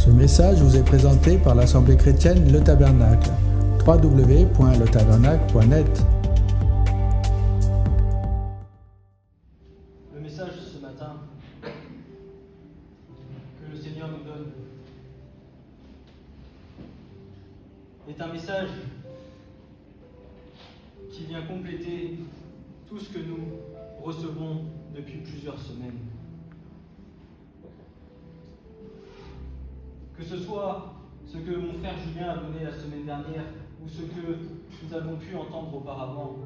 Ce message vous est présenté par l'Assemblée chrétienne Le Tabernacle. www.letabernacle.net. Le message ce matin que le Seigneur nous donne est un message qui vient compléter tout ce que nous recevons depuis plusieurs semaines. Que ce soit ce que mon frère Julien a donné la semaine dernière ou ce que nous avons pu entendre auparavant.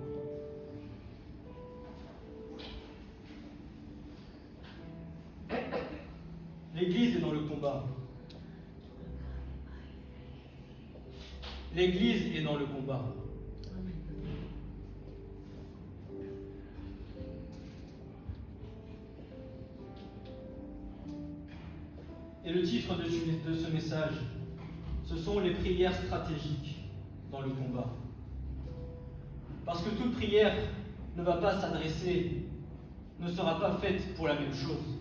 L'Église est dans le combat. L'Église est dans le combat. Et le titre de ce message, ce sont les prières stratégiques dans le combat. Parce que toute prière ne va pas s'adresser, ne sera pas faite pour la même chose.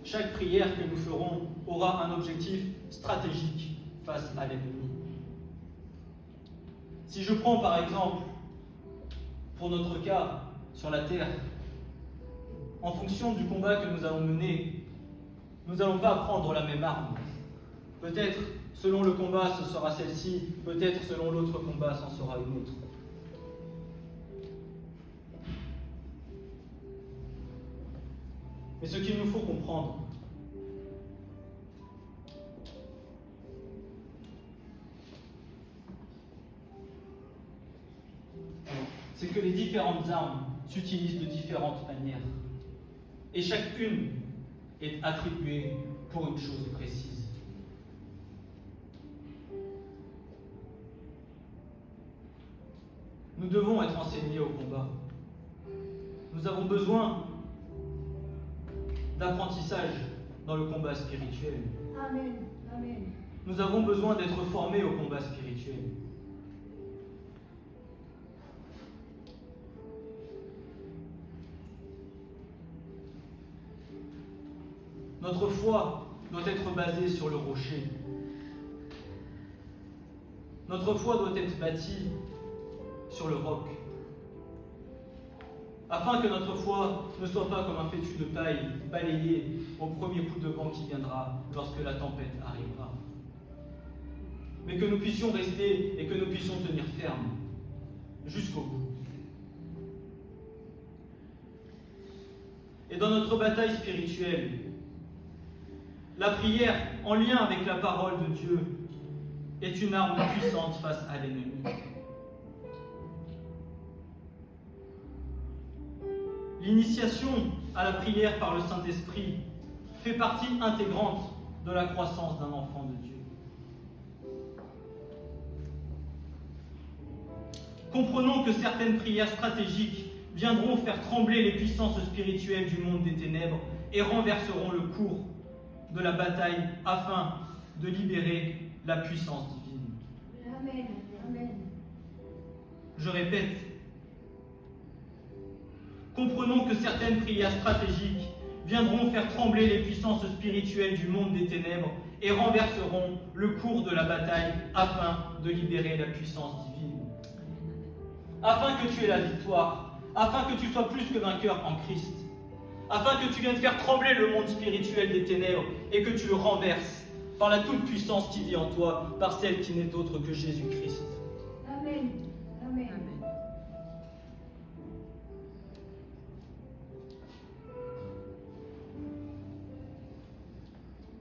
Chaque prière que nous ferons aura un objectif stratégique face à l'ennemi. Si je prends par exemple, pour notre cas, sur la terre, en fonction du combat que nous allons mener, nous n'allons pas prendre la même arme. Peut-être, selon le combat, ce sera celle-ci, peut-être selon l'autre combat, c'en sera une autre. Mais ce qu'il nous faut comprendre, c'est que les différentes armes s'utilisent de différentes manières. Et chacune est attribuée pour une chose précise. Nous devons être enseignés au combat. Nous avons besoin d'apprentissage dans le combat spirituel. Amen. Amen. Nous avons besoin d'être formés au combat spirituel. Notre foi doit être basée sur le rocher. Notre foi doit être bâtie sur le roc. Afin que notre foi ne soit pas comme un fétu de paille balayé au premier coup de vent qui viendra lorsque la tempête arrivera. Mais que nous puissions rester et que nous puissions tenir ferme jusqu'au bout. Et dans notre bataille spirituelle, la prière, en lien avec la parole de Dieu, est une arme puissante face à l'ennemi. L'initiation à la prière par le Saint-Esprit fait partie intégrante de la croissance d'un enfant de Dieu. Comprenons que certaines prières stratégiques viendront faire trembler les puissances spirituelles du monde des ténèbres et renverseront le cours de la bataille afin de libérer la puissance divine. Amen. Amen. Je répète, comprenons que certaines prières stratégiques viendront faire trembler les puissances spirituelles du monde des ténèbres et renverseront le cours de la bataille afin de libérer la puissance divine. Afin que tu aies la victoire, afin que tu sois plus que vainqueur en Christ, afin que tu viennes faire trembler le monde spirituel des ténèbres et que tu le renverses par la toute-puissance qui vit en toi, par celle qui n'est autre que Jésus-Christ. Amen. Amen.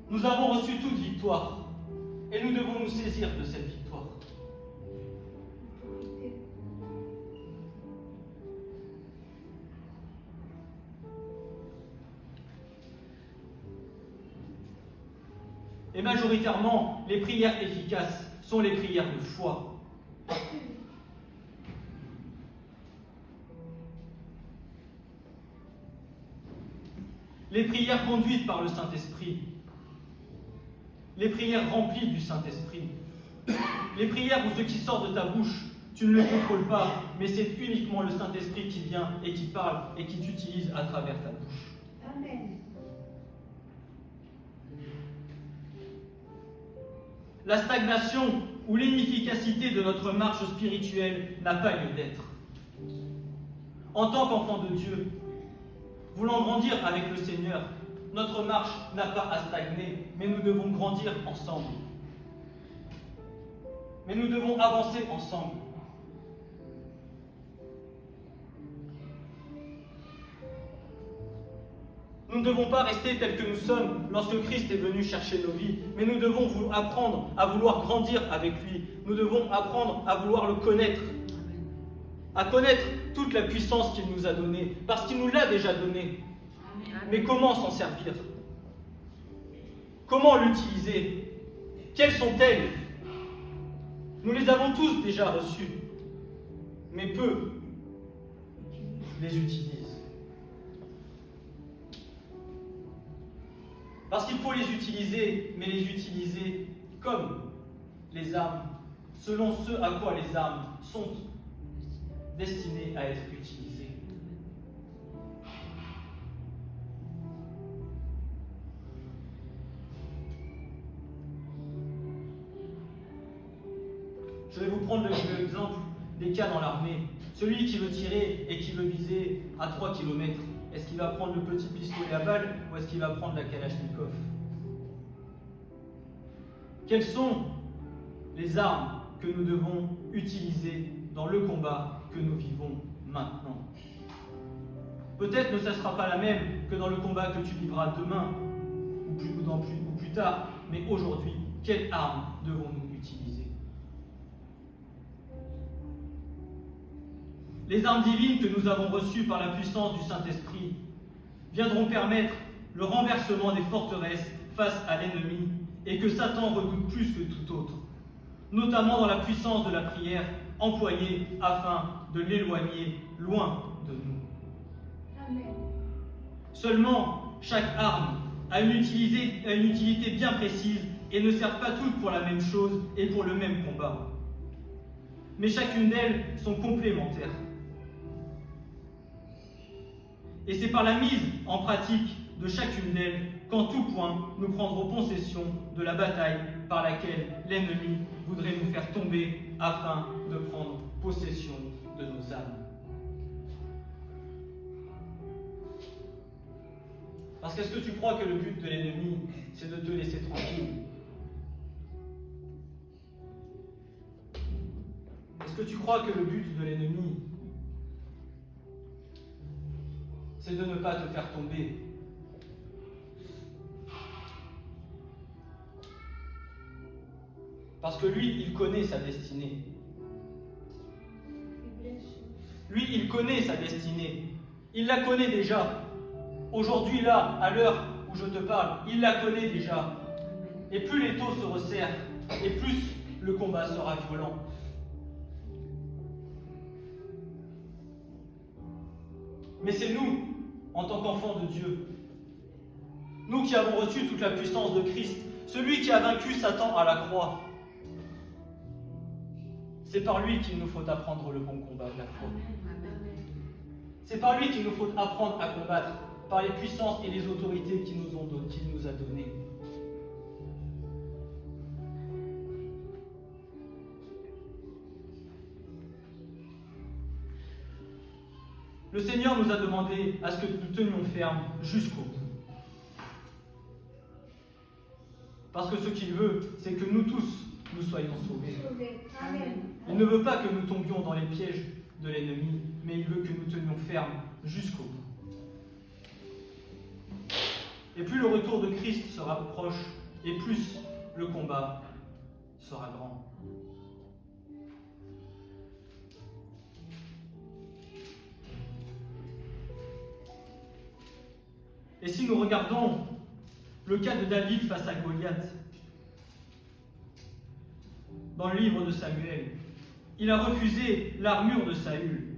Nous avons reçu toute victoire et nous devons nous saisir de cette victoire. Et majoritairement, les prières efficaces sont les prières de foi. Les prières conduites par le Saint-Esprit. Les prières remplies du Saint-Esprit. Les prières où ce qui sort de ta bouche, tu ne le contrôles pas, mais c'est uniquement le Saint-Esprit qui vient et qui parle et qui t'utilise à travers ta bouche. Amen. la stagnation ou l'inefficacité de notre marche spirituelle n'a pas lieu d'être. En tant qu'enfants de Dieu, voulant grandir avec le Seigneur, notre marche n'a pas à stagner, mais nous devons grandir ensemble. Mais nous devons avancer ensemble. Nous ne devons pas rester tels que nous sommes lorsque Christ est venu chercher nos vies, mais nous devons apprendre à vouloir grandir avec lui. Nous devons apprendre à vouloir le connaître, à connaître toute la puissance qu'il nous a donnée, parce qu'il nous l'a déjà donnée. Mais comment s'en servir? Comment l'utiliser? Quelles sont-elles? Nous les avons tous déjà reçues, mais peu les utilisent. Parce qu'il faut les utiliser, mais les utiliser comme les armes, selon ce à quoi les armes sont destinées à être utilisées. Je vais vous prendre l'exemple des cas dans l'armée. Celui qui veut tirer et qui veut viser à 3 km, est-ce qu'il va prendre le petit pistolet à balles ou est-ce qu'il va prendre la Kalachnikov? Quelles sont les armes que nous devons utiliser dans le combat que nous vivons maintenant? Peut-être ne sera pas la même que dans le combat que tu vivras demain ou plus tard, mais aujourd'hui, quelles armes devons-nous utiliser? Les armes divines que nous avons reçues par la puissance du Saint-Esprit viendront permettre le renversement des forteresses face à l'ennemi et que Satan redoute plus que tout autre, notamment dans la puissance de la prière employée afin de l'éloigner loin de nous. Amen. Seulement, chaque arme a une utilité bien précise et ne sert pas toutes pour la même chose et pour le même combat. Mais chacune d'elles sont complémentaires. Et c'est par la mise en pratique de chacune d'elles qu'en tout point nous prendrons possession de la bataille par laquelle l'ennemi voudrait nous faire tomber afin de prendre possession de nos âmes. Parce qu'est-ce que tu crois que le but de l'ennemi, c'est de te laisser tranquille? Est-ce que tu crois que le but de l'ennemi, c'est de ne pas te faire tomber? Parce que lui, il connaît sa destinée. Lui, il connaît sa destinée. Il la connaît déjà. Aujourd'hui, là, à l'heure où je te parle, il la connaît déjà. Et plus les taux se resserrent, et plus le combat sera violent. Mais c'est nous, en tant qu'enfants de Dieu, nous qui avons reçu toute la puissance de Christ, celui qui a vaincu Satan à la croix. C'est par lui qu'il nous faut apprendre le bon combat de la foi. C'est par lui qu'il nous faut apprendre à combattre, par les puissances et les autorités qu'il nous a données. Le Seigneur nous a demandé à ce que nous tenions ferme jusqu'au bout. Parce que ce qu'il veut, c'est que nous tous, nous soyons sauvés. Amen. Il ne veut pas que nous tombions dans les pièges de l'ennemi, mais il veut que nous tenions ferme jusqu'au bout. Et plus le retour de Christ sera proche, et plus le combat sera grand. Et si nous regardons le cas de David face à Goliath, dans le livre de Samuel, il a refusé l'armure de Saül.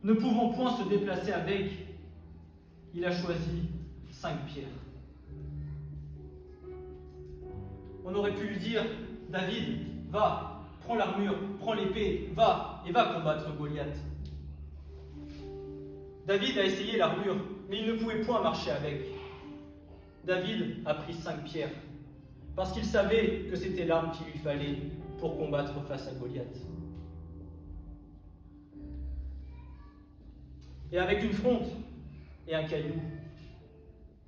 Ne pouvant point se déplacer avec, il a choisi 5 pierres. On aurait pu lui dire, David, va, prends l'armure, prends l'épée, va, et va combattre Goliath. David a essayé l'armure, mais il ne pouvait point marcher avec. David a pris 5 pierres parce qu'il savait que c'était l'arme qu'il lui fallait pour combattre face à Goliath. Et avec une fronde et un caillou,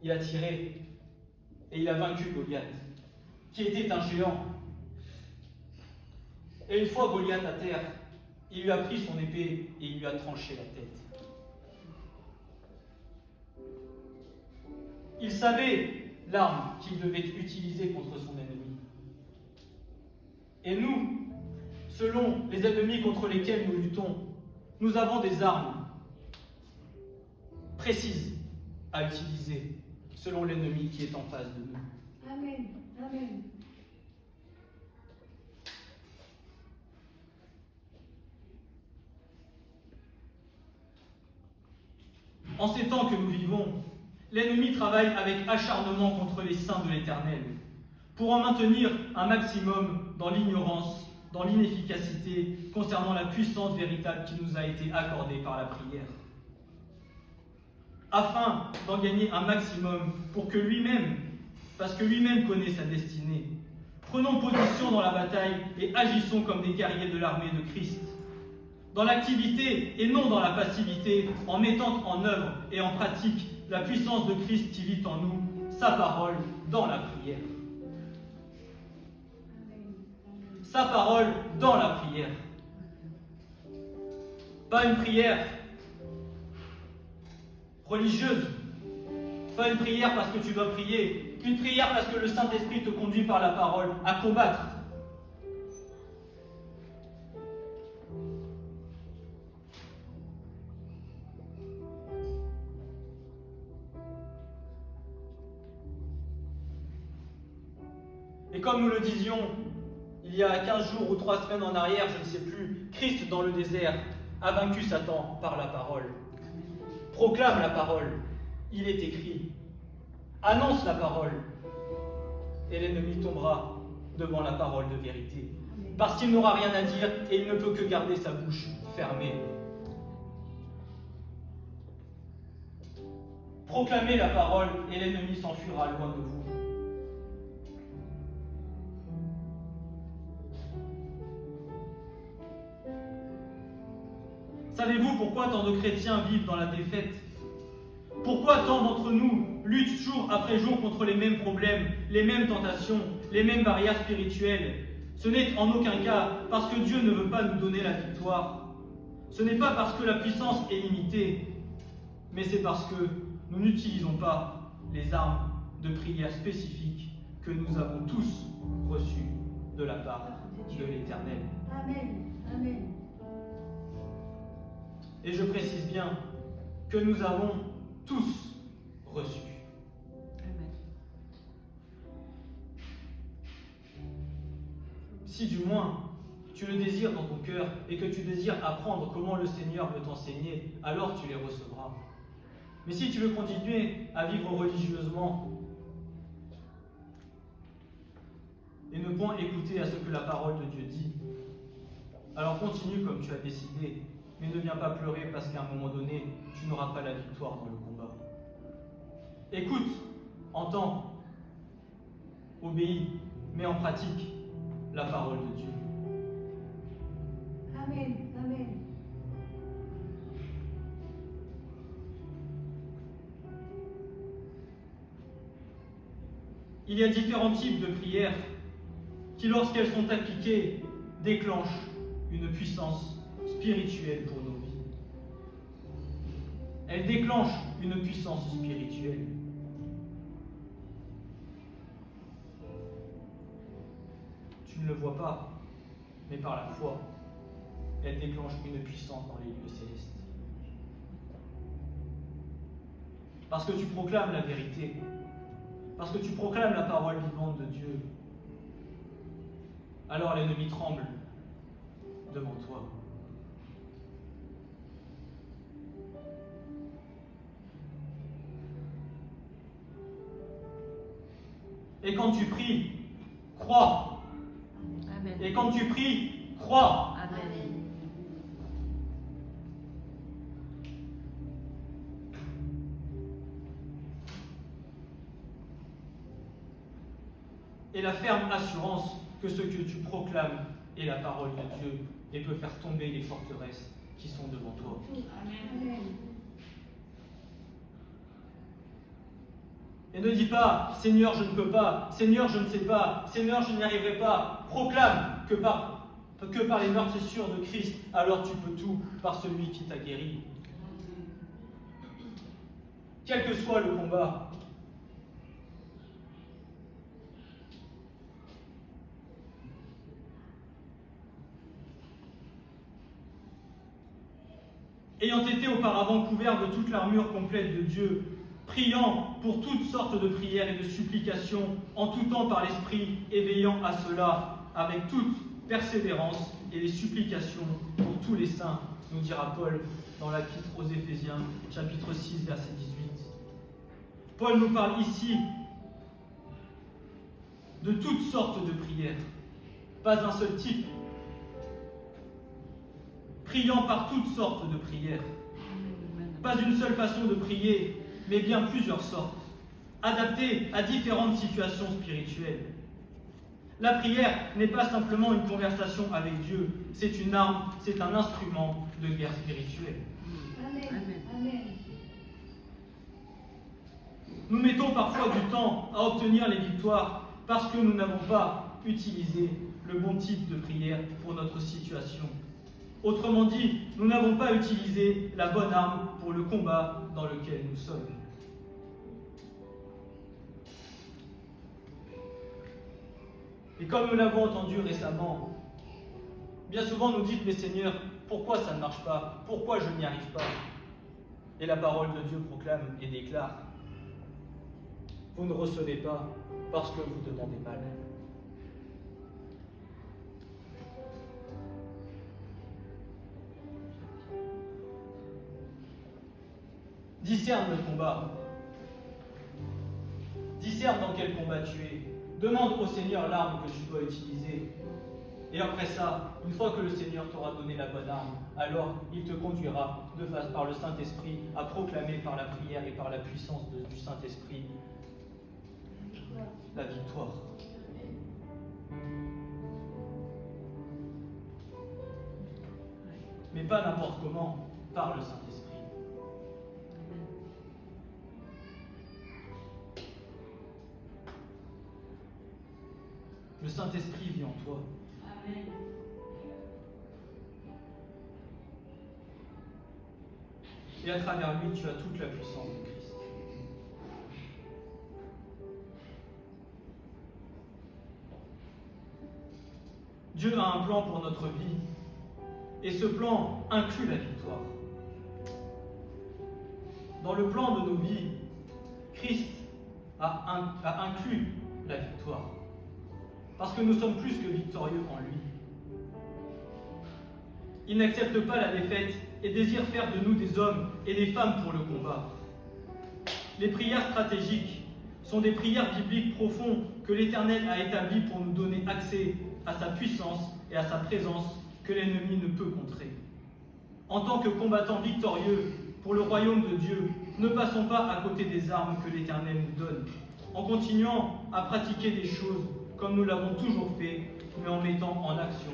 il a tiré et il a vaincu Goliath, qui était un géant. Et une fois Goliath à terre, il lui a pris son épée et il lui a tranché la tête. Il savait l'arme qu'il devait utiliser contre son ennemi. Et nous, selon les ennemis contre lesquels nous luttons, nous avons des armes précises à utiliser selon l'ennemi qui est en face de nous. Amen. Amen. En ces temps que nous vivons, l'ennemi travaille avec acharnement contre les saints de l'Éternel, pour en maintenir un maximum dans l'ignorance, dans l'inefficacité concernant la puissance véritable qui nous a été accordée par la prière. Afin d'en gagner un maximum pour que lui-même, parce que lui-même connaît sa destinée, prenons position dans la bataille et agissons comme des guerriers de l'armée de Christ, dans l'activité et non dans la passivité, en mettant en œuvre et en pratique la puissance de Christ qui vit en nous, sa parole dans la prière. Sa parole dans la prière. Pas une prière religieuse, pas une prière parce que tu dois prier, une prière parce que le Saint-Esprit te conduit par la parole à combattre. Et comme nous le disions il y a 15 jours ou 3 semaines en arrière, je ne sais plus, Christ dans le désert a vaincu Satan par la parole. Proclame la parole, il est écrit. Annonce la parole, et l'ennemi tombera devant la parole de vérité. Parce qu'il n'aura rien à dire et il ne peut que garder sa bouche fermée. Proclamez la parole et l'ennemi s'enfuira loin de vous. Savez-vous pourquoi tant de chrétiens vivent dans la défaite? Pourquoi tant d'entre nous luttent jour après jour contre les mêmes problèmes, les mêmes tentations, les mêmes barrières spirituelles? Ce n'est en aucun cas parce que Dieu ne veut pas nous donner la victoire. Ce n'est pas parce que la puissance est limitée, mais c'est parce que nous n'utilisons pas les armes de prière spécifiques que nous avons tous reçues de la part de l'Éternel. Amen. Amen. Et je précise bien que nous avons tous reçu. Amen. Si du moins tu le désires dans ton cœur et que tu désires apprendre comment le Seigneur veut t'enseigner, alors tu les recevras. Mais si tu veux continuer à vivre religieusement et ne point écouter à ce que la parole de Dieu dit, alors continue comme tu as décidé. Mais ne viens pas pleurer parce qu'à un moment donné, tu n'auras pas la victoire dans le combat. Écoute, entends, obéis, mets en pratique la parole de Dieu. Amen. Amen. Il y a différents types de prières qui, lorsqu'elles sont appliquées, déclenchent une puissance spirituelle pour nos vies. Elle déclenche une puissance spirituelle. Tu ne le vois pas, mais par la foi, elle déclenche une puissance dans les lieux célestes. Parce que tu proclames la vérité, parce que tu proclames la parole vivante de Dieu, alors l'ennemi tremble devant toi. Et quand tu pries, crois. Amen. Et quand tu pries, crois. Amen. et la ferme assurance que ce que tu proclames est la parole de Dieu et peut faire tomber les forteresses qui sont devant toi. Amen. Et ne dis pas, Seigneur, je ne peux pas, Seigneur, je ne sais pas, Seigneur, je n'y arriverai pas. Proclame que par les meurtrissures de Christ, alors tu peux tout par celui qui t'a guéri. Quel que soit le combat, ayant été auparavant couvert de toute l'armure complète de Dieu, priant pour toutes sortes de prières et de supplications, en tout temps par l'Esprit, et veillant à cela avec toute persévérance et les supplications pour tous les saints, nous dira Paul dans l'épître aux Éphésiens, chapitre 6, verset 18. Paul nous parle ici de toutes sortes de prières, pas un seul type, priant par toutes sortes de prières. Pas une seule façon de prier, mais bien plusieurs sortes, adaptées à différentes situations spirituelles. La prière n'est pas simplement une conversation avec Dieu, c'est une arme, c'est un instrument de guerre spirituelle. Amen. Amen. Nous mettons parfois du temps à obtenir les victoires parce que nous n'avons pas utilisé le bon type de prière pour notre situation. Autrement dit, nous n'avons pas utilisé la bonne arme pour le combat dans lequel nous sommes. Et comme nous l'avons entendu récemment, bien souvent nous dites, mais Seigneur, pourquoi ça ne marche pas? Pourquoi je n'y arrive pas? Et la parole de Dieu proclame et déclare, vous ne recevez pas parce que vous demandez mal. Discerne le combat. Discerne dans quel combat tu es. Demande au Seigneur l'arme que tu dois utiliser. Et après ça, une fois que le Seigneur t'aura donné la bonne arme, alors il te conduira par le Saint-Esprit à proclamer par la prière et par la puissance du Saint-Esprit la victoire. Mais pas n'importe comment, par le Saint-Esprit. Le Saint-Esprit vit en toi. Amen. Et à travers lui, tu as toute la puissance de Christ. Dieu a un plan pour notre vie. Et ce plan inclut la victoire. Dans le plan de nos vies, Christ a inclus la victoire. Parce que nous sommes plus que victorieux en lui. Il n'accepte pas la défaite et désire faire de nous des hommes et des femmes pour le combat. Les prières stratégiques sont des prières bibliques profondes que l'Éternel a établies pour nous donner accès à sa puissance et à sa présence que l'ennemi ne peut contrer. En tant que combattants victorieux pour le royaume de Dieu, ne passons pas à côté des armes que l'Éternel nous donne, en continuant à pratiquer des choses comme nous l'avons toujours fait, mais en mettant en action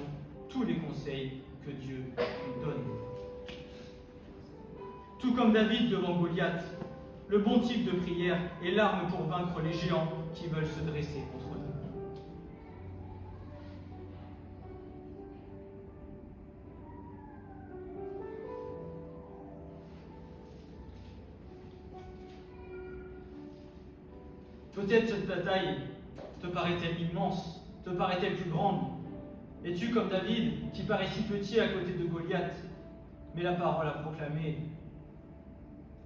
tous les conseils que Dieu nous donne. Tout comme David devant Goliath, le bon type de prière est l'arme pour vaincre les géants qui veulent se dresser contre nous. Peut-être cette bataille te paraît-elle immense, te paraît-elle plus grande? Es-tu comme David, qui paraît si petit à côté de Goliath? Mais la parole a proclamé,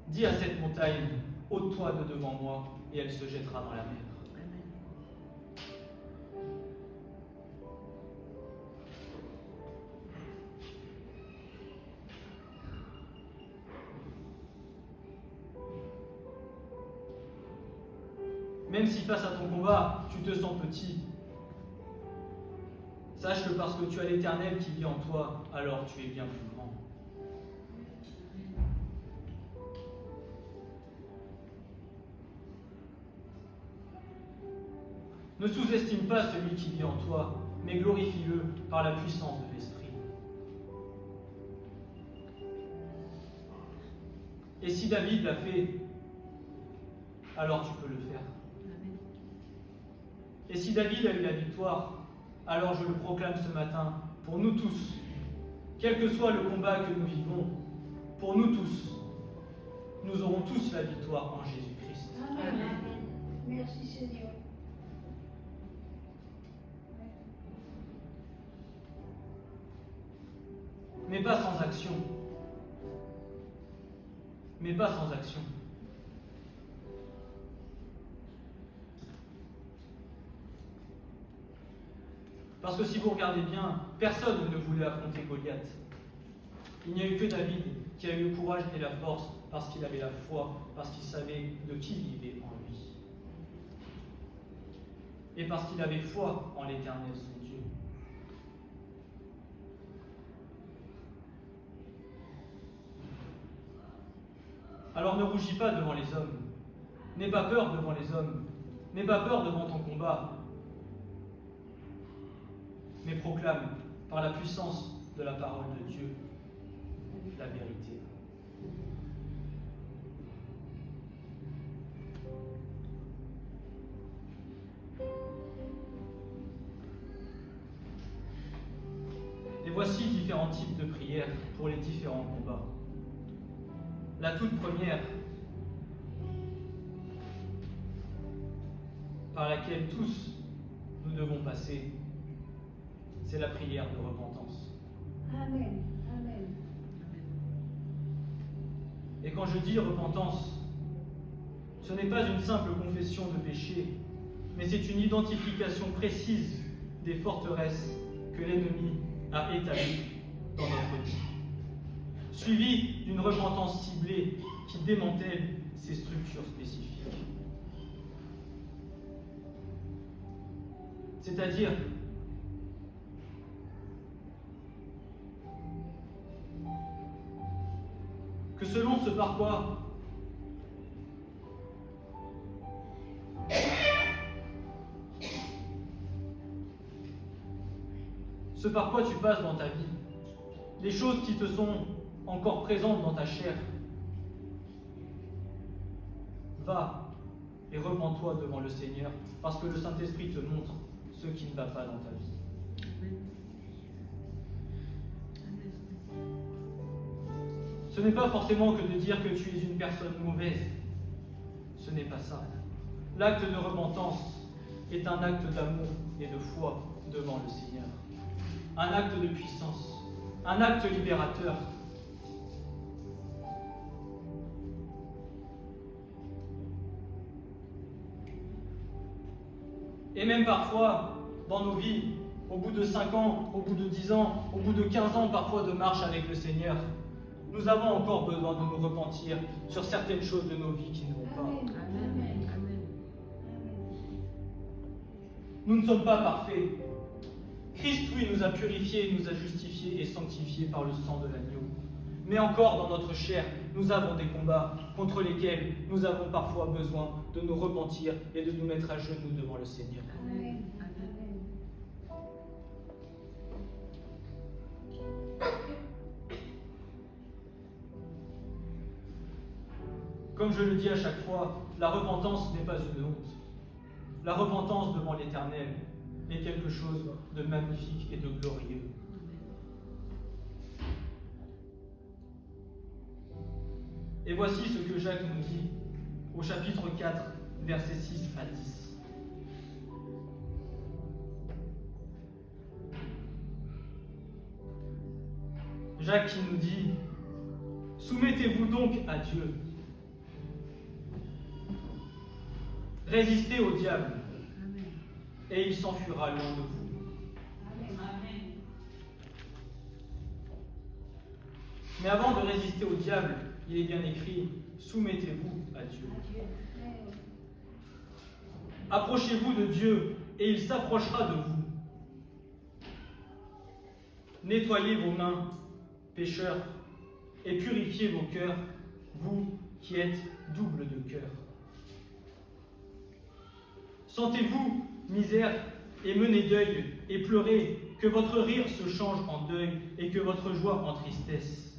dis à cette montagne, ôte-toi de devant moi, et elle se jettera dans la mer. Même si face à ton combat, tu te sens petit, sache que parce que tu as l'Éternel qui vit en toi, alors tu es bien plus grand. Ne sous-estime pas celui qui vit en toi, mais glorifie-le par la puissance de l'Esprit. Et si David l'a fait, alors tu peux le faire. Amen. Et si David a eu la victoire, alors je le proclame ce matin pour nous tous, quel que soit le combat que nous vivons, pour nous tous, nous aurons tous la victoire en Jésus-Christ. Amen. Amen. Merci Seigneur. Mais pas sans action. Mais pas sans action. Parce que si vous regardez bien, personne ne voulait affronter Goliath. Il n'y a eu que David qui a eu le courage et la force parce qu'il avait la foi, parce qu'il savait de qui vivait en lui. Et parce qu'il avait foi en l'Éternel, son Dieu. Alors ne rougis pas devant les hommes. N'aie pas peur devant les hommes. N'aie pas peur devant ton combat. Mais proclame par la puissance de la parole de Dieu la vérité. Et voici différents types de prières pour les différents combats. La toute première, par laquelle tous nous devons passer, c'est la prière de repentance. Amen. Amen. Et quand je dis repentance, ce n'est pas une simple confession de péché, mais c'est une identification précise des forteresses que l'ennemi a établies dans notre vie, suivie d'une repentance ciblée qui démantèle ces structures spécifiques. C'est-à-dire que selon ce par quoi tu passes dans ta vie, les choses qui te sont encore présentes dans ta chair, va et repens-toi devant le Seigneur, parce que le Saint-Esprit te montre ce qui ne va pas dans ta vie. Amen. Amen. Ce n'est pas forcément que de dire que tu es une personne mauvaise. Ce n'est pas ça. L'acte de repentance est un acte d'amour et de foi devant le Seigneur. Un acte de puissance, un acte libérateur. Et même parfois, dans nos vies, au bout de 5 ans, au bout de 10 ans, au bout de 15 ans parfois de marche avec le Seigneur, nous avons encore besoin de nous repentir sur certaines choses de nos vies qui ne vont pas. Amen. Amen. Amen. Nous ne sommes pas parfaits. Christ, oui, nous a purifiés, nous a justifiés et sanctifiés par le sang de l'agneau. Mais encore dans notre chair, nous avons des combats contre lesquels nous avons parfois besoin de nous repentir et de nous mettre à genoux devant le Seigneur. Amen. Amen. Comme je le dis à chaque fois, la repentance n'est pas une honte. La repentance devant l'Éternel est quelque chose de magnifique et de glorieux. Et voici ce que Jacques nous dit au chapitre 4, versets 6 à 10. Jacques qui nous dit « Soumettez-vous donc à Dieu. Résistez au diable, Amen. et il s'enfuira loin de vous. Amen. Mais avant de résister au diable, il est bien écrit « Soumettez-vous à Dieu. Adieu. Amen. Approchez-vous de Dieu, et il s'approchera de vous. Nettoyez vos mains, pécheurs, et purifiez vos cœurs, vous qui êtes double de cœur. Sentez-vous misère et menez deuil et pleurez, que votre rire se change en deuil et que votre joie en tristesse.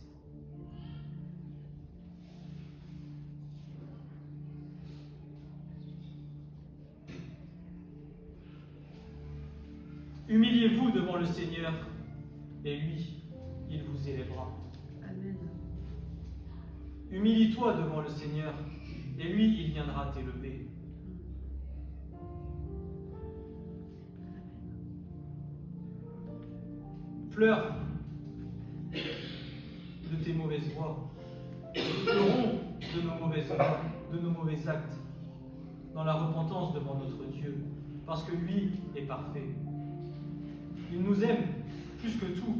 Humiliez-vous devant le Seigneur, et lui, il vous élèvera. Amen. Humilie-toi devant le Seigneur, et lui, il viendra t'élever. Pleure de tes mauvaises voies. Pleurons de nos mauvaises voies, de nos mauvais actes, dans la repentance devant notre Dieu, parce que lui est parfait. Il nous aime plus que tout,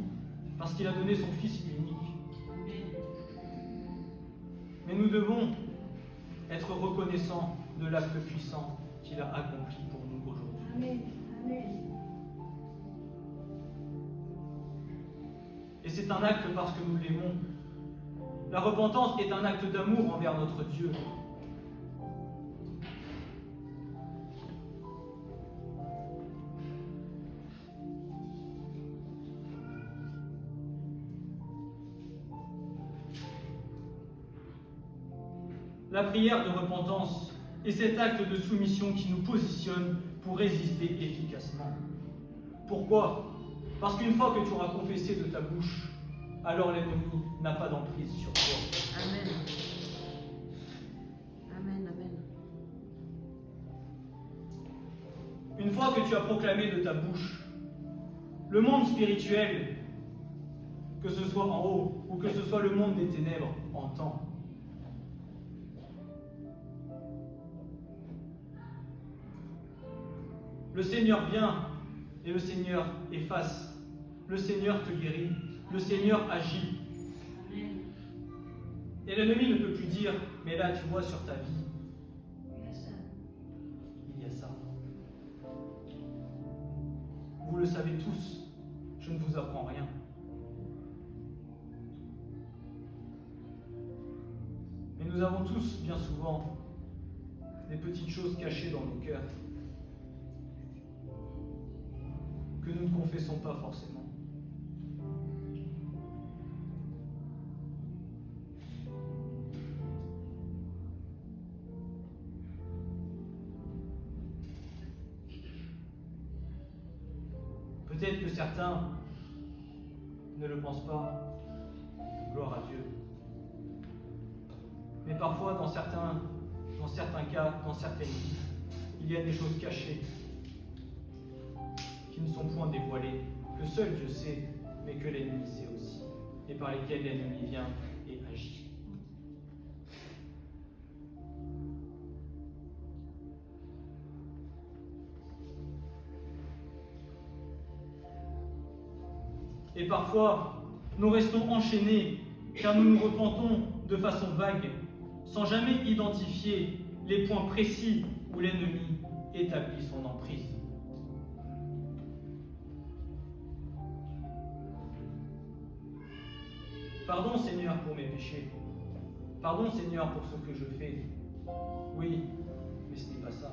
parce qu'il a donné son Fils unique. Mais nous devons être reconnaissants de l'acte puissant qu'il a accompli pour nous aujourd'hui. Amen. Amen. Et c'est un acte parce que nous l'aimons. La repentance est un acte d'amour envers notre Dieu. La prière de repentance est cet acte de soumission qui nous positionne pour résister efficacement. Pourquoi ? Parce qu'une fois que tu auras confessé de ta bouche, alors l'ennemi n'a pas d'emprise sur toi. Amen. Amen. Amen. Une fois que tu as proclamé de ta bouche, le monde spirituel, que ce soit en haut ou que ce soit le monde des ténèbres, entend. Le Seigneur vient et le Seigneur efface. Le Seigneur te guérit. Le Seigneur agit. Et l'ennemi ne peut plus dire, mais là tu vois sur ta vie, Il y a ça. il y a ça. Vous le savez tous, je ne vous apprends rien. Mais nous avons tous, bien souvent, des petites choses cachées dans nos cœurs que nous ne confessons pas forcément. Peut-être que certains ne le pensent pas, gloire à Dieu. Mais parfois, dans certains cas, dans certaines vies, il y a des choses cachées qui ne sont point dévoilées, que seul Dieu sait, mais que l'ennemi sait aussi, et par lesquelles l'ennemi vient et agit. Et parfois, nous restons enchaînés, car nous nous repentons de façon vague, sans jamais identifier les points précis où l'ennemi établit son emprise. Pardon Seigneur pour mes péchés. Pardon Seigneur pour ce que je fais. Oui, mais ce n'est pas ça.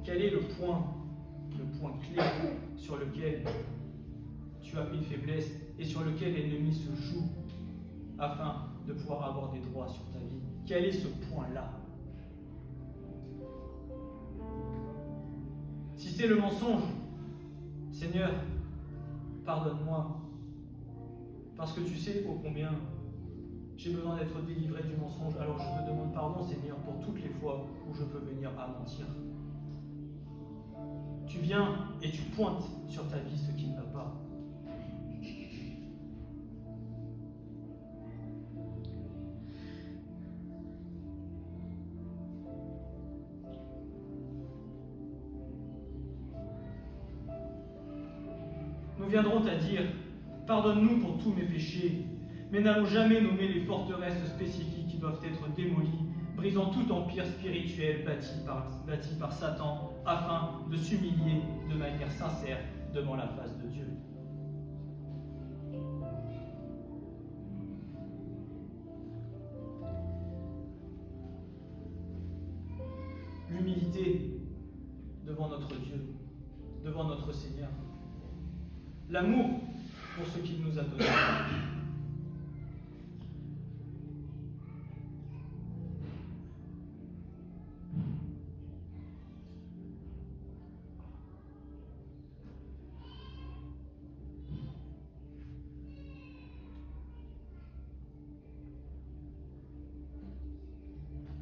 Quel est le point clé sur lequel tu as une faiblesse et sur lequel l'ennemi se joue afin de pouvoir avoir des droits sur ta vie? Quel est ce point-là? Si c'est le mensonge, Seigneur, pardonne-moi, parce que tu sais ô combien j'ai besoin d'être délivré du mensonge. Alors je te demande pardon, Seigneur, pour toutes les fois où je peux venir à mentir. Tu viens et tu pointes sur ta vie ce qui ne va pas. Nous viendrons à dire, pardonne-nous pour tous mes péchés, mais n'allons jamais nommer les forteresses spécifiques qui doivent être démolies, brisant tout empire spirituel bâti par Satan, afin de s'humilier de manière sincère devant la face de Dieu. l'humilité devant notre Dieu, devant notre Seigneur, l'amour pour ce qu'il nous a donné.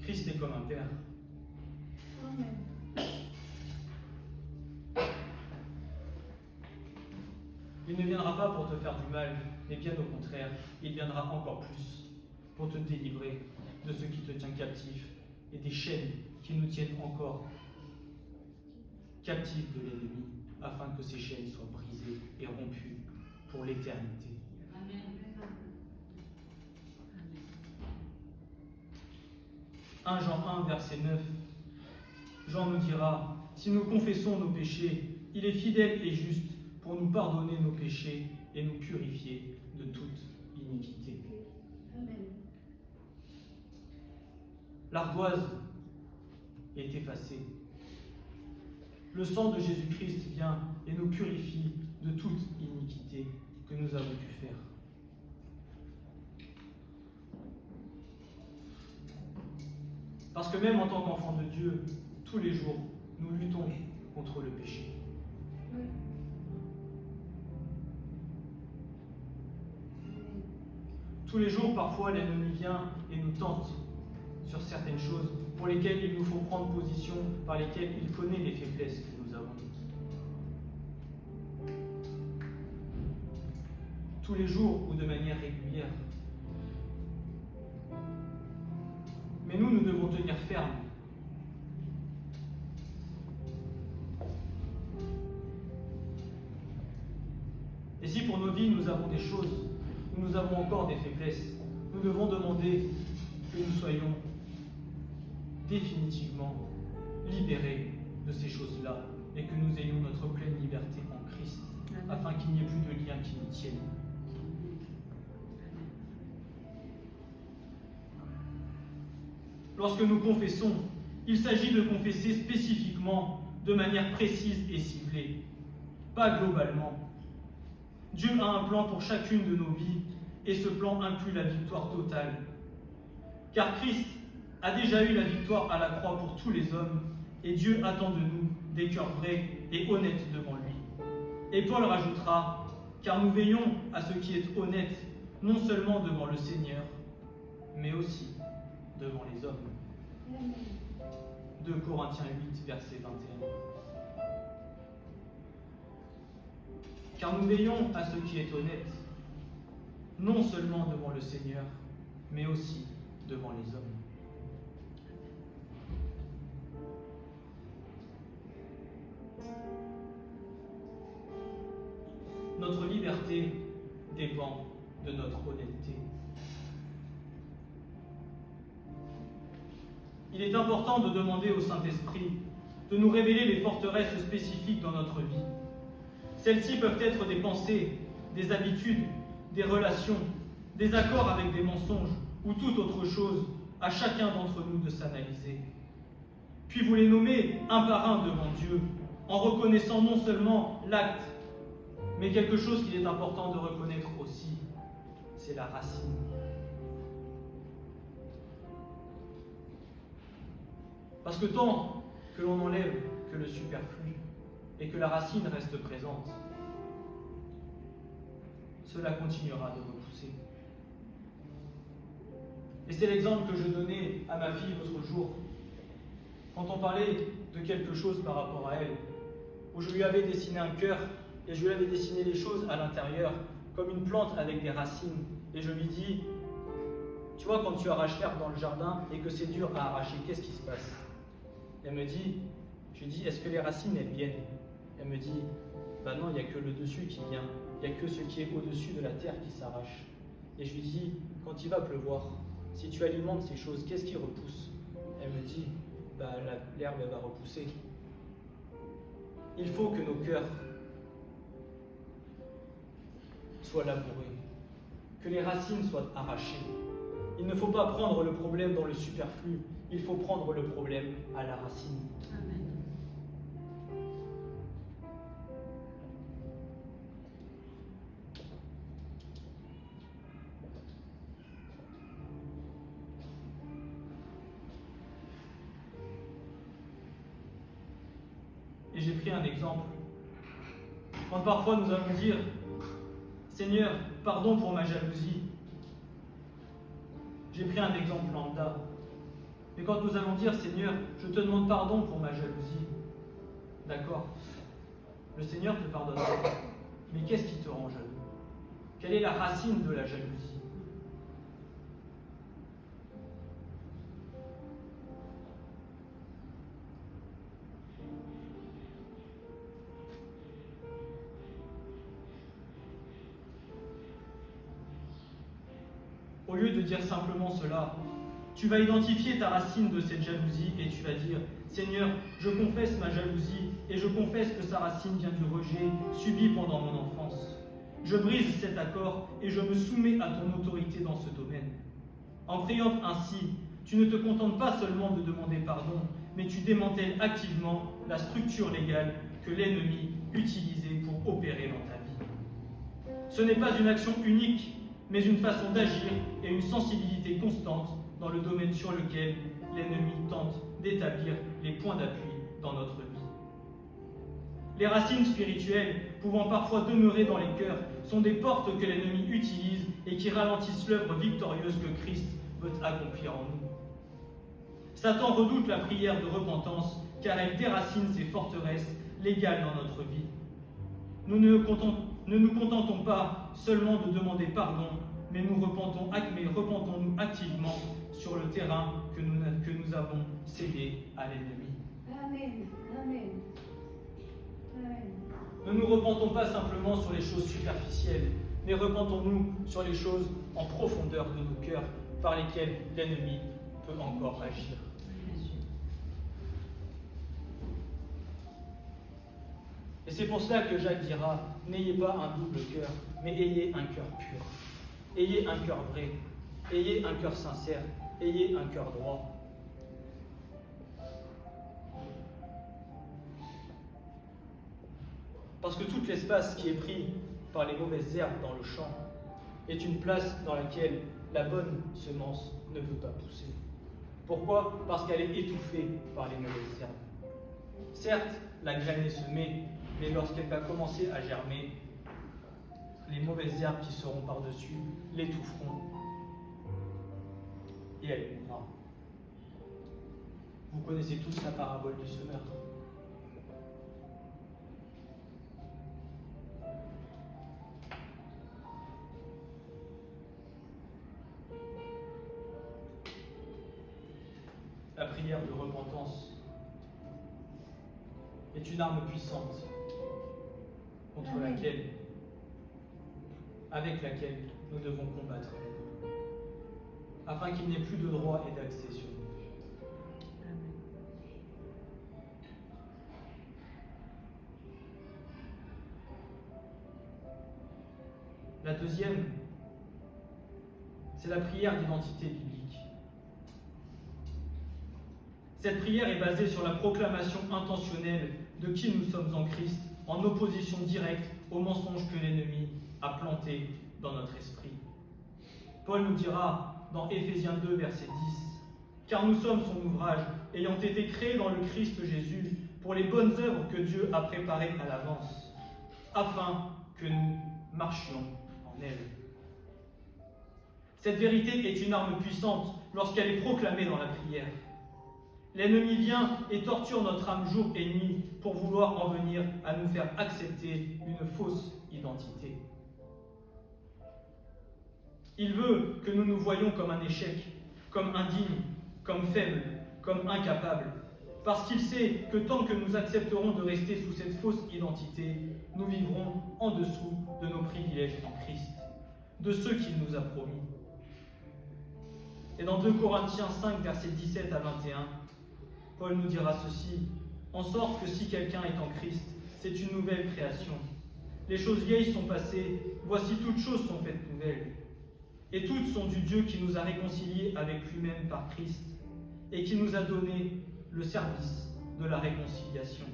Christ est comme un père. Amen. Il ne viendra pas pour te faire du mal, mais bien au contraire, il viendra encore plus pour te délivrer de ce qui te tient captif et des chaînes qui nous tiennent encore captifs de l'ennemi, afin que ces chaînes soient brisées et rompues pour l'éternité. Amen. 1 Jean 1, verset 9, Jean nous dira, si nous confessons nos péchés, il est fidèle et juste pour nous pardonner nos péchés et nous purifier de toute iniquité. Amen. L'ardoise est effacée. Le sang de Jésus-Christ vient et nous purifie de toute iniquité que nous avons pu faire. Parce que même en tant qu'enfants de Dieu, tous les jours, nous luttons contre le péché. Tous les jours, parfois, l'ennemi vient et nous tente sur certaines choses pour lesquelles il nous faut prendre position, par lesquelles il connaît les faiblesses que nous avons. Tous les jours ou de manière régulière. Mais nous devons tenir ferme. Et si pour nos vies nous avons des choses, où nous avons encore des faiblesses, nous devons demander que nous soyons définitivement libérés de ces choses-là et que nous ayons notre pleine liberté en Christ, afin qu'il n'y ait plus de liens qui nous tiennent. Lorsque nous confessons, il s'agit de confesser spécifiquement, de manière précise et ciblée, pas globalement. Dieu a un plan pour chacune de nos vies et ce plan inclut la victoire totale. Car Christ a déjà eu la victoire à la croix pour tous les hommes et Dieu attend de nous des cœurs vrais et honnêtes devant lui. Et Paul rajoutera, car nous veillons à ce qui est honnête, non seulement devant le Seigneur, mais aussi devant les hommes. 2 Corinthiens 8, verset 21. Car nous veillons à ce qui est honnête, non seulement devant le Seigneur, mais aussi devant les hommes. Notre liberté dépend de notre honnêteté. Il est important de demander au Saint-Esprit de nous révéler les forteresses spécifiques dans notre vie. Celles-ci peuvent être des pensées, des habitudes, des relations, des accords avec des mensonges ou toute autre chose, à chacun d'entre nous de s'analyser. Puis vous les nommez un par un devant Dieu, en reconnaissant non seulement l'acte, mais quelque chose qu'il est important de reconnaître aussi, c'est la racine. Parce que tant que l'on enlève que le superflu et que la racine reste présente, cela continuera de repousser. Et c'est l'exemple que je donnais à ma fille l'autre jour, quand on parlait de quelque chose par rapport à elle, où je lui avais dessiné un cœur et je lui avais dessiné les choses à l'intérieur, comme une plante avec des racines. Et je lui dis, tu vois, quand tu arraches l'herbe dans le jardin et que c'est dur à arracher, qu'est-ce qui se passe? Elle me dit, je dis, est-ce que les racines, elles viennent? Elle me dit, bah non, il n'y a que le dessus qui vient, il n'y a que ce qui est au-dessus de la terre qui s'arrache. Et je lui dis, quand il va pleuvoir, si tu alimentes ces choses, qu'est-ce qui repousse? Elle me dit, bah l'herbe, elle va repousser. Il faut que nos cœurs soient labourés, que les racines soient arrachées. Il ne faut pas prendre le problème dans le superflu, il faut prendre le problème à la racine. Amen. Et j'ai pris un exemple. Quand parfois nous allons dire « Seigneur, pardon pour ma jalousie », j'ai pris un exemple lambda. Mais quand nous allons dire « Seigneur, je te demande pardon pour ma jalousie », d'accord, le Seigneur te pardonnera. Mais qu'est-ce qui te rend jaloux? Quelle est la racine de la jalousie? Au lieu de dire simplement cela, tu vas identifier ta racine de cette jalousie et tu vas dire « Seigneur, je confesse ma jalousie et je confesse que sa racine vient du rejet subi pendant mon enfance. Je brise cet accord et je me soumets à ton autorité dans ce domaine. » En priant ainsi, tu ne te contentes pas seulement de demander pardon, mais tu démantèles activement la structure légale que l'ennemi utilisait pour opérer dans ta vie. Ce n'est pas une action unique, mais une façon d'agir et une sensibilité constante dans le domaine sur lequel l'ennemi tente d'établir les points d'appui dans notre vie. Les racines spirituelles, pouvant parfois demeurer dans les cœurs, sont des portes que l'ennemi utilise et qui ralentissent l'œuvre victorieuse que Christ veut accomplir en nous. Satan redoute la prière de repentance car elle déracine ses forteresses légales dans notre vie. Nous ne nous contentons pas seulement de demander pardon, mais repentons-nous activement sur le terrain que nous avons cédé à l'ennemi. Amen. Amen. Amen. Ne nous repentons pas simplement sur les choses superficielles, mais repentons-nous sur les choses en profondeur de nos cœurs par lesquelles l'ennemi peut encore agir. Et c'est pour cela que Jacques dira, n'ayez pas un double cœur, mais ayez un cœur pur. Ayez un cœur vrai, ayez un cœur sincère, ayez un cœur droit. Parce que tout l'espace qui est pris par les mauvaises herbes dans le champ est une place dans laquelle la bonne semence ne peut pas pousser. Pourquoi? Parce qu'elle est étouffée par les mauvaises herbes. Certes, la graine est semée, mais lorsqu'elle va commencer à germer, les mauvaises herbes qui seront par-dessus l'étoufferont et elle mourra. Vous connaissez tous la parabole du semeur. La prière de repentance est une arme puissante avec laquelle nous devons combattre l'ennemi, afin qu'il n'ait plus de droit et d'accès sur nous. Amen. La deuxième, c'est la prière d'identité biblique. Cette prière est basée sur la proclamation intentionnelle de qui nous sommes en Christ, en opposition directe aux mensonges que l'ennemi a plantés dans notre esprit. Paul nous dira dans Éphésiens 2, verset 10, « Car nous sommes son ouvrage, ayant été créés dans le Christ Jésus, pour les bonnes œuvres que Dieu a préparées à l'avance, afin que nous marchions en elles. » Cette vérité est une arme puissante lorsqu'elle est proclamée dans la prière. L'ennemi vient et torture notre âme jour et nuit pour vouloir en venir à nous faire accepter une fausse identité. Il veut que nous nous voyions comme un échec, comme indignes, comme faibles, comme incapables, parce qu'il sait que tant que nous accepterons de rester sous cette fausse identité, nous vivrons en dessous de nos privilèges en Christ, de ceux qu'il nous a promis. Et dans 2 Corinthiens 5, versets 17 à 21, Paul nous dira ceci, « En sorte que si quelqu'un est en Christ, c'est une nouvelle création. Les choses vieilles sont passées, voici toutes choses sont faites nouvelles. Et toutes sont du Dieu qui nous a réconciliés avec lui-même par Christ, et qui nous a donné le service de la réconciliation.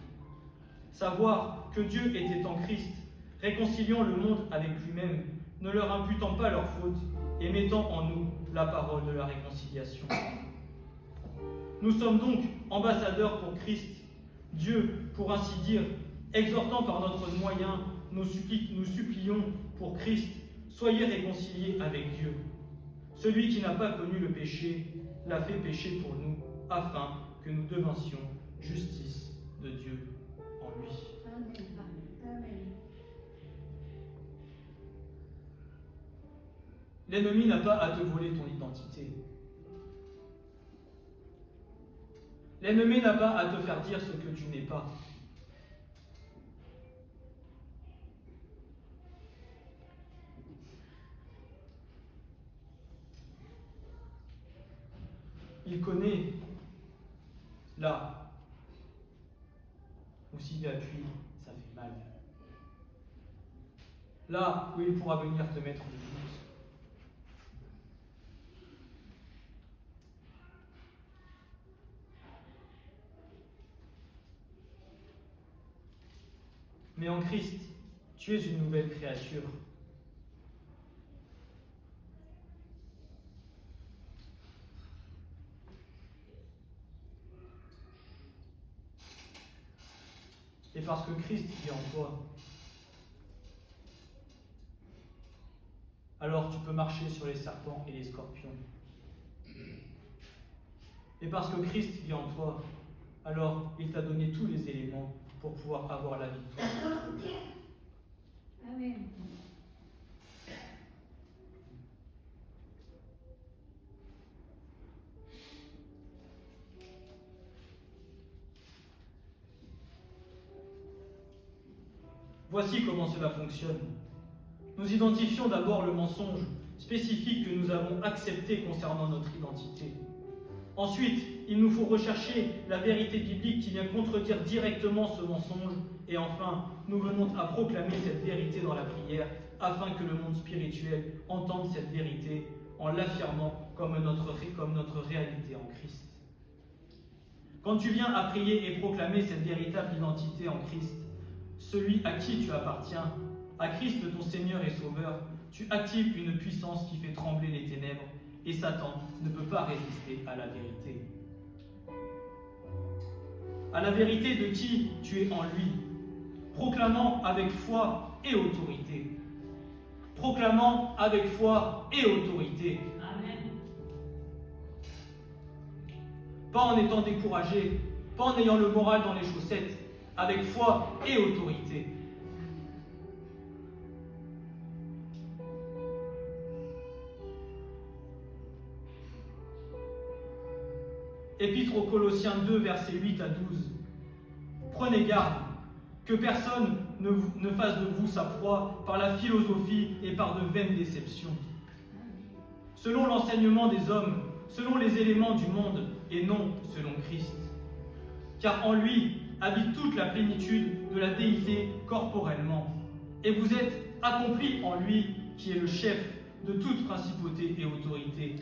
Savoir que Dieu était en Christ, réconciliant le monde avec lui-même, ne leur imputant pas leurs fautes et mettant en nous la parole de la réconciliation. Nous sommes donc ambassadeurs pour Christ. Dieu, pour ainsi dire, exhortant par notre moyen, nous supplions pour Christ, soyez réconciliés avec Dieu. Celui qui n'a pas connu le péché l'a fait pécher pour nous, afin que nous devinssions justice de Dieu en lui. Amen. Amen. L'ennemi n'a pas à te voler ton identité. L'ennemi n'a pas à te faire dire ce que tu n'es pas. Il connaît là où s'il appuie, ça fait mal. Là où il pourra venir te mettre le doute. Mais en Christ, tu es une nouvelle créature. Et parce que Christ vit en toi, alors tu peux marcher sur les serpents et les scorpions. Et parce que Christ vit en toi, alors il t'a donné tous les éléments pour pouvoir avoir la victoire. Amen. Voici comment cela fonctionne. Nous identifions d'abord le mensonge spécifique que nous avons accepté concernant notre identité. Ensuite, il nous faut rechercher la vérité biblique qui vient contredire directement ce mensonge. Et enfin, nous venons à proclamer cette vérité dans la prière afin que le monde spirituel entende cette vérité en l'affirmant comme notre réalité en Christ. Quand tu viens à prier et proclamer cette véritable identité en Christ, celui à qui tu appartiens, à Christ ton Seigneur et Sauveur, tu actives une puissance qui fait trembler les ténèbres et Satan ne peut pas résister à la vérité. À la vérité de qui tu es en lui, proclamant avec foi et autorité. Proclamant avec foi et autorité. Amen. Pas en étant découragé, pas en ayant le moral dans les chaussettes, avec foi et autorité. Épître aux Colossiens 2, versets 8 à 12. Prenez garde que personne ne fasse de vous sa proie par la philosophie et par de vaines déceptions, selon l'enseignement des hommes, selon les éléments du monde et non selon Christ. Car en lui habite toute la plénitude de la déité corporellement, et vous êtes accomplis en lui qui est le chef de toute principauté et autorité,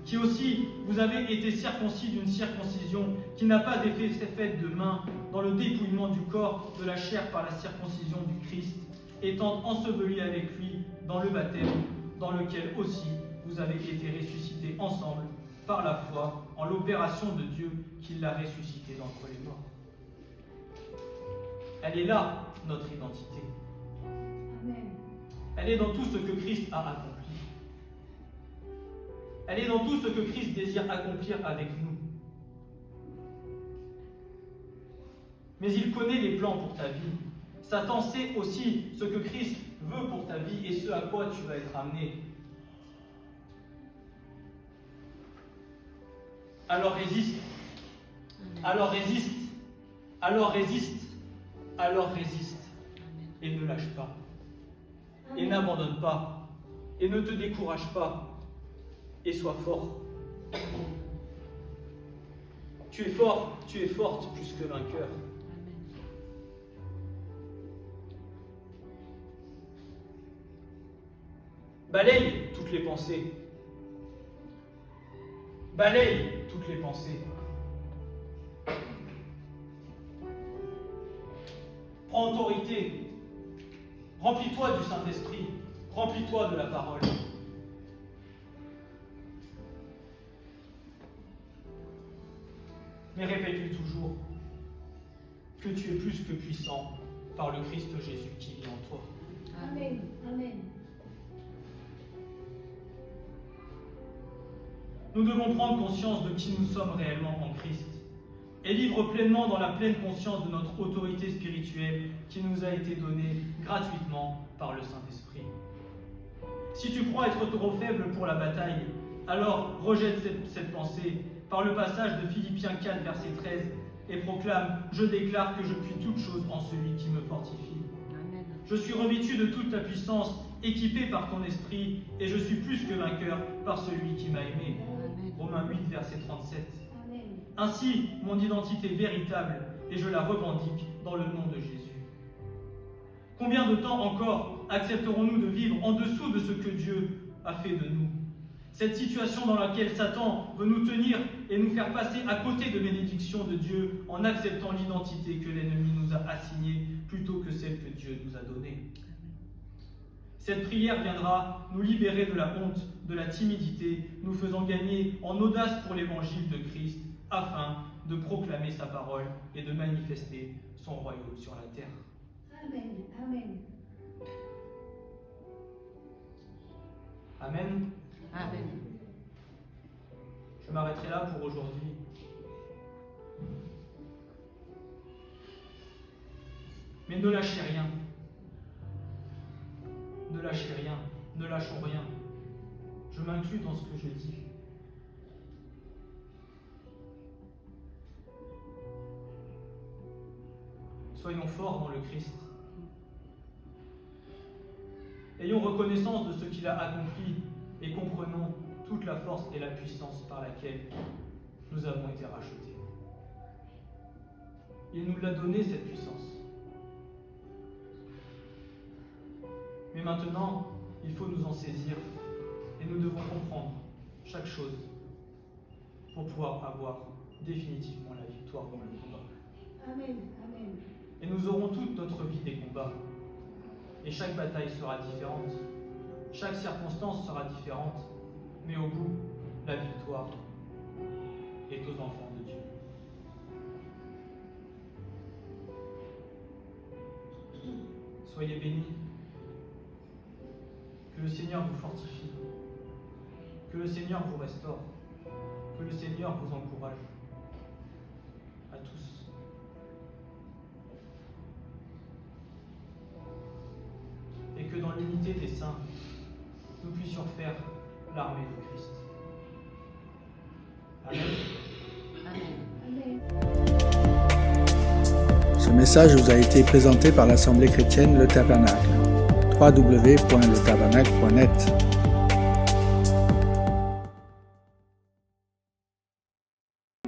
qui aussi vous avez été circoncis d'une circoncision qui n'a pas été faite de main dans le dépouillement du corps de la chair par la circoncision du Christ, étant ensevelis avec lui dans le baptême, dans lequel aussi vous avez été ressuscités ensemble par la foi en l'opération de Dieu qui l'a ressuscité d'entre les morts. Elle est là, notre identité. Amen. Elle est dans tout ce que Christ a accompli. Elle est dans tout ce que Christ désire accomplir avec nous. Mais il connaît les plans pour ta vie. Satan sait aussi ce que Christ veut pour ta vie et ce à quoi tu vas être amené. Alors résiste. Alors résiste. Alors résiste. Alors résiste. Et ne lâche pas. Et n'abandonne pas. Et ne te décourage pas. Et sois fort. Tu es fort, tu es forte plus que vainqueur. Balaye toutes les pensées. Balaye toutes les pensées. Prends autorité. Remplis-toi du Saint-Esprit. Remplis-toi de la parole. Mais répète-lui toujours que tu es plus que puissant par le Christ Jésus qui vit en toi. Amen. Amen. Nous devons prendre conscience de qui nous sommes réellement en Christ et vivre pleinement dans la pleine conscience de notre autorité spirituelle qui nous a été donnée gratuitement par le Saint-Esprit. Si tu crois être trop faible pour la bataille, alors rejette cette pensée par le passage de Philippiens 4, verset 13, et proclame « Je déclare que je puis toutes choses en celui qui me fortifie. Amen. Je suis revêtu de toute ta puissance, équipé par ton esprit, et je suis plus que vainqueur par celui qui m'a aimé. » Amen. Romains 8, verset 37. Amen. Ainsi, mon identité véritable, et je la revendique dans le nom de Jésus. Combien de temps encore accepterons-nous de vivre en dessous de ce que Dieu a fait de nous? Cette situation dans laquelle Satan veut nous tenir et nous faire passer à côté de bénédictions de Dieu en acceptant l'identité que l'ennemi nous a assignée plutôt que celle que Dieu nous a donnée. Cette prière viendra nous libérer de la honte, de la timidité, nous faisant gagner en audace pour l'évangile de Christ afin de proclamer sa parole et de manifester son royaume sur la terre. Amen. Amen. Amen. Amen. Je m'arrêterai là pour aujourd'hui. Mais ne lâchez rien. Ne lâchez rien. Ne lâchons rien. Je m'inclus dans ce que je dis. Soyons forts dans le Christ. Ayons reconnaissance de ce qu'il a accompli et comprenons toute la force et la puissance par laquelle nous avons été rachetés. Il nous l'a donné, cette puissance. Mais maintenant, il faut nous en saisir et nous devons comprendre chaque chose pour pouvoir avoir définitivement la victoire dans le combat. Amen. Amen. Et nous aurons toute notre vie des combats. Et chaque bataille sera différente. Chaque circonstance sera différente. Mais au bout, la victoire est aux enfants de Dieu. Soyez bénis. Que le Seigneur vous fortifie. Que le Seigneur vous restaure. Que le Seigneur vous encourage. À tous. Et que dans l'unité des saints, nous puissions faire l'armée de Christ. Amen. Amen. Ce message vous a été présenté par l'Assemblée chrétienne Le Tabernacle. www.letabernacle.net